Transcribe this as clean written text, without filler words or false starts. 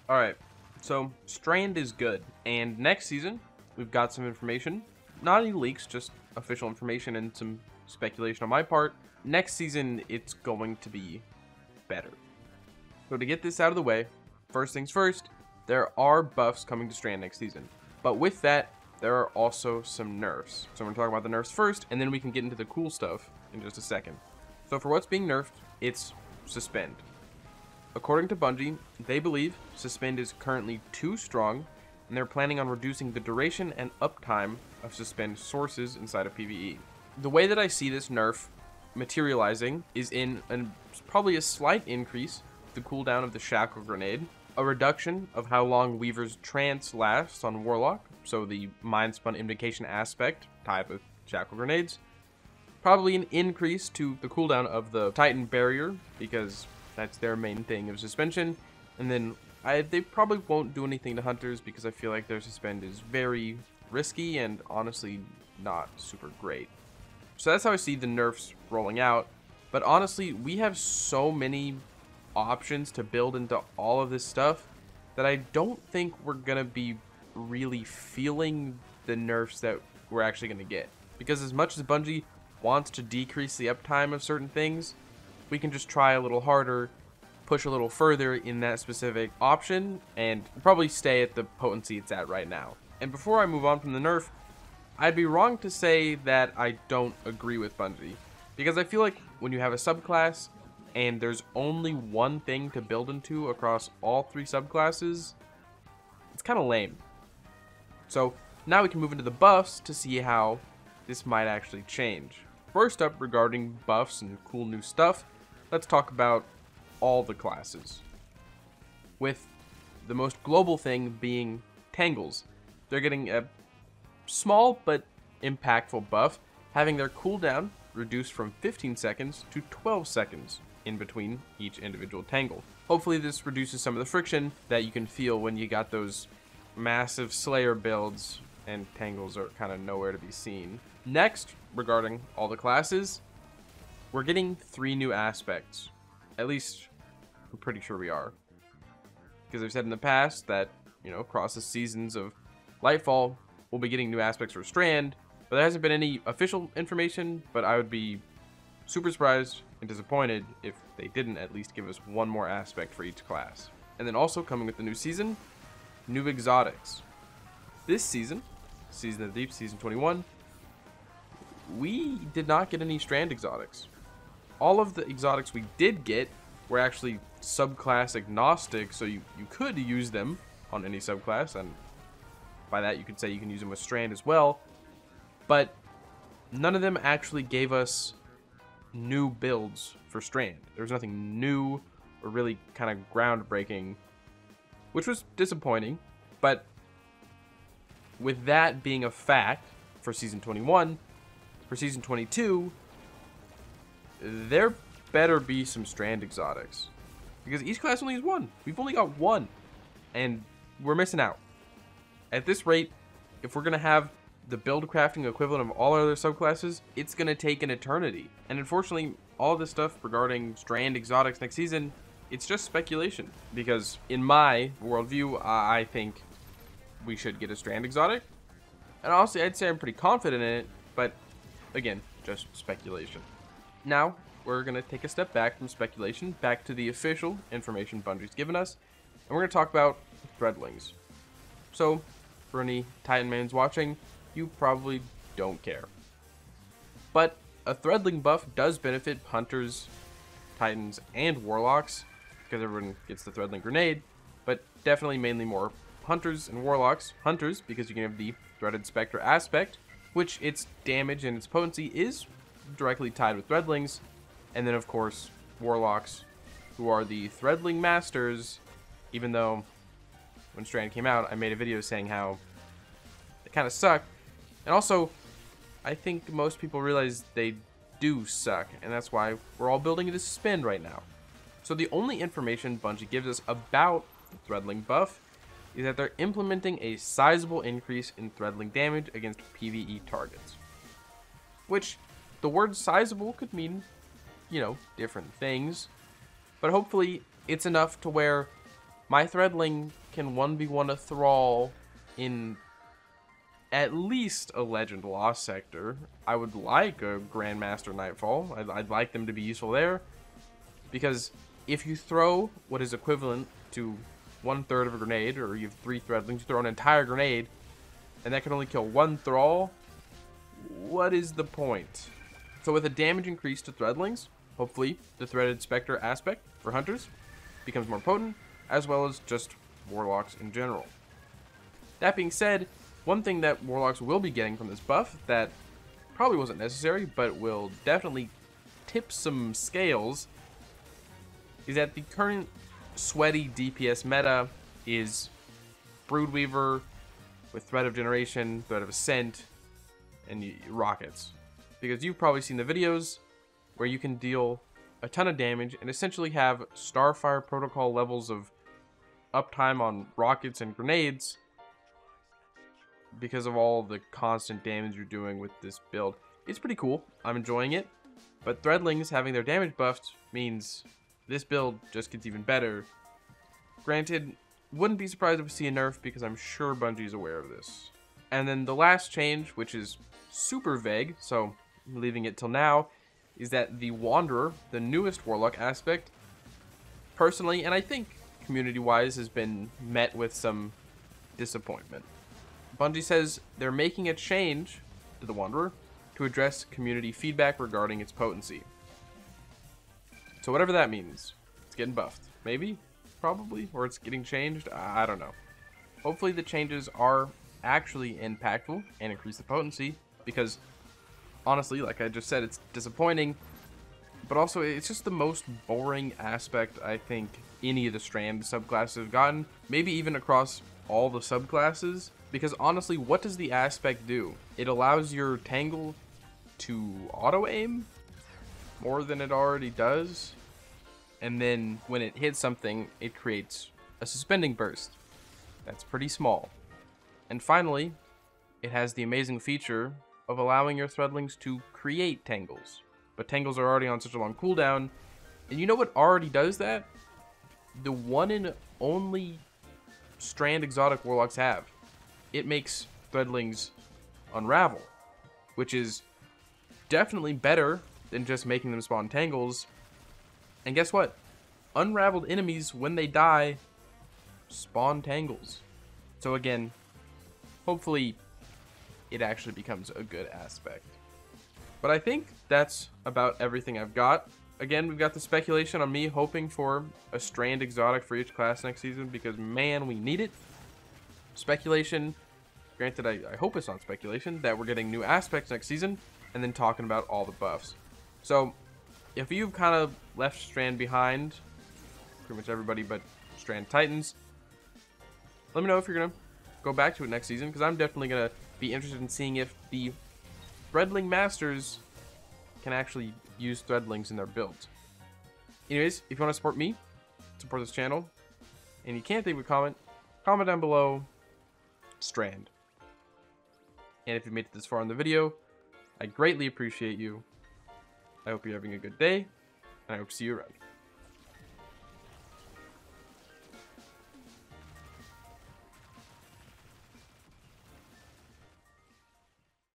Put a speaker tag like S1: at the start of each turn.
S1: Alright, so Strand is good, and next season, we've got some information. Not any leaks, just official information and some speculation on my part. Next season, it's going to be better. So to get this out of the way, first things first, there are buffs coming to Strand next season. But with that, there are also some nerfs. So I'm going to talk about the nerfs first, and then we can get into the cool stuff in just a second. So for what's being nerfed, it's suspend. According to Bungie, they believe suspend is currently too strong, and they're planning on reducing the duration and uptime of suspend sources inside of PvE. The way that I see this nerf materializing is in probably a slight increase the cooldown of the shackle grenade, a reduction of how long Weaver's trance lasts on Warlock, so the mind spun invocation aspect tied with shackle grenades, probably an increase to the cooldown of the Titan barrier, because that's their main thing of suspension. And then they probably won't do anything to hunters because I feel like their suspend is very risky and honestly not super great. So that's how I see the nerfs rolling out. But honestly, we have so many options to build into all of this stuff that I don't think we're gonna be really feeling the nerfs that we're actually gonna get. Because as much as Bungie wants to decrease the uptime of certain things, we can just try a little harder, push a little further in that specific option, and probably stay at the potency it's at right now. And before I move on from the nerf, I'd be wrong to say that I don't agree with Bungie, because I feel like when you have a subclass and there's only one thing to build into across all three subclasses, it's kind of lame. So now we can move into the buffs to see how this might actually change. First up, regarding buffs and cool new stuff, let's talk about all the classes. With the most global thing being Tangles. They're getting a small but impactful buff, having their cooldown reduced from 15 seconds to 12 seconds in between each individual Tangle. Hopefully this reduces some of the friction that you can feel when you got those massive Slayer builds and Tangles are kind of nowhere to be seen. Next, regarding all the classes, we're getting 3 new aspects. At least, I'm pretty sure we are. Because I've said in the past that, across the seasons of Lightfall, we'll be getting new aspects for Strand, but there hasn't been any official information, but I would be super surprised and disappointed if they didn't at least give us one more aspect for each class. And then also coming with the new season, new exotics. This season, Season of the Deep, Season 21, we did not get any Strand exotics. All of the exotics we did get were actually subclass agnostic, so you could use them on any subclass, and by that you could say you can use them with Strand as well, but none of them actually gave us new builds for Strand. There was nothing new or really kind of groundbreaking, which was disappointing, but with that being a fact for Season 21, for Season 22, there better be some Strand exotics. Because each class only has one. We've only got one. And we're missing out. At this rate, if we're going to have the build crafting equivalent of all other subclasses, it's going to take an eternity. And unfortunately, all this stuff regarding Strand exotics next season, it's just speculation. Because in my worldview, I think we should get a Strand exotic. And honestly, I'd say I'm pretty confident in it, but again, just speculation. Now, we're going to take a step back from speculation, back to the official information Bungie's given us, and we're going to talk about threadlings. So, for any Titan mains watching, you probably don't care. But a threadling buff does benefit hunters, Titans, and Warlocks, because everyone gets the threadling grenade, but definitely mainly more hunters and Warlocks. Hunters, because you can have the threaded spectre aspect, which its damage and its potency is directly tied with threadlings, and then of course Warlocks, who are the threadling masters, even though when Strand came out I made a video saying how they kind of suck, and also I think most people realize they do suck, and that's why we're all building to suspend right now. So the only information Bungie gives us about the threadling buff is that they're implementing a sizable increase in threadling damage against PvE targets. Which, the word sizable could mean, different things. But hopefully, it's enough to where My Threadling can 1v1 a Thrall in at least a Legend Lost sector. I would like a Grandmaster Nightfall. I'd like them to be useful there. Because if you throw what is equivalent to 1/3 of a grenade, or you have 3 Threadlings, you throw an entire grenade, and that can only kill 1 Thrall, what is the point? So with a damage increase to Threadlings, hopefully the Threaded Spectre aspect for Hunters becomes more potent, as well as just Warlocks in general. That being said, one thing that Warlocks will be getting from this buff that probably wasn't necessary, but will definitely tip some scales, is that the current sweaty DPS meta is Broodweaver with Thread of Generation, Thread of Ascent, and rockets. Because you've probably seen the videos where you can deal a ton of damage and essentially have Starfire Protocol levels of uptime on rockets and grenades because of all the constant damage you're doing with this build. It's pretty cool. I'm enjoying it. But Threadlings having their damage buffed means this build just gets even better. Granted, wouldn't be surprised if we see a nerf because I'm sure Bungie's aware of this. And then the last change, which is super vague, so I'm leaving it till now, is that the Wanderer, the newest Warlock aspect, personally, and I think community-wise, has been met with some disappointment. Bungie says they're making a change to the Wanderer to address community feedback regarding its potency. So whatever that means, it's getting buffed. Maybe? Probably? Or it's getting changed? I don't know. Hopefully the changes are actually impactful and increase the potency, because honestly, like I just said, it's disappointing, but also it's just the most boring aspect I think any of the Strand subclasses have gotten, maybe even across all the subclasses, because honestly, what does the aspect do? It allows your Tangle to auto-aim more than it already does, and then when it hits something, it creates a suspending burst. That's pretty small. And finally, it has the amazing feature of allowing your Threadlings to create Tangles. But Tangles are already on such a long cooldown, and you know what already does that? The one and only Strand exotic Warlocks have. It makes Threadlings unravel, which is definitely better than just making them spawn Tangles. And guess what? Unraveled enemies, when they die, spawn Tangles. So again, hopefully it actually becomes a good aspect. But I think that's about everything I've got. Again, we've got the speculation on me hoping for a Strand exotic for each class next season, because man, we need it. Speculation, granted I hope it's not speculation, that we're getting new aspects next season, and then talking about all the buffs. So if you've kind of left Strand behind, pretty much everybody but Strand Titans, let me know if you're going to go back to it next season, because I'm definitely going to be interested in seeing if the Threadling Masters can actually use Threadlings in their builds. Anyways, if you want to support me, support this channel, and you can't think of a comment down below, Strand. And if you made it this far in the video, I greatly appreciate you. I hope you're having a good day, and I hope to see you around.